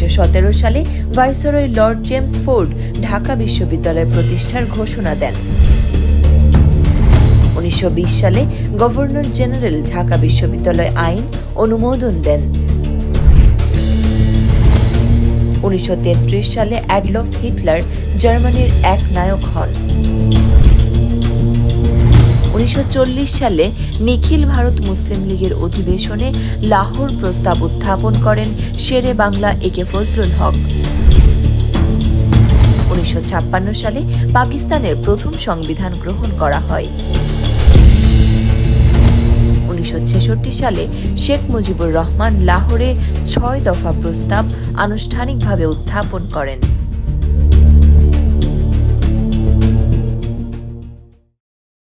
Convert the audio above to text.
1917 সালে viceroy Lord James Ford Dhaka বিশ্ববিদ্যালয় প্রতিষ্ঠার ঘোষণা দেন। 1920 সালে গভর্নর জেনারেল ঢাকা বিশ্ববিদ্যালয় আইন অনুমোদন দেন। 1933 সালে অ্যাডলফ হিটলার জার্মানির এক নায়ক হন। 1940 সালে নিখিল ভারত মুসলিম লীগের অধিবেশনে লাহোর প্রস্তাব উত্থাপন করেন শেরে বাংলা একে ফজলুল হক। 1956 সালে পাকিস্তানের প্রথম সংবিধান গ্রহণ করা হয়। 1966 সালে শেখ মুজিবুর রহমান লাহোরে 6 দফা প্রস্তাব আনুষ্ঠানিকভাবে উত্থাপন করেন।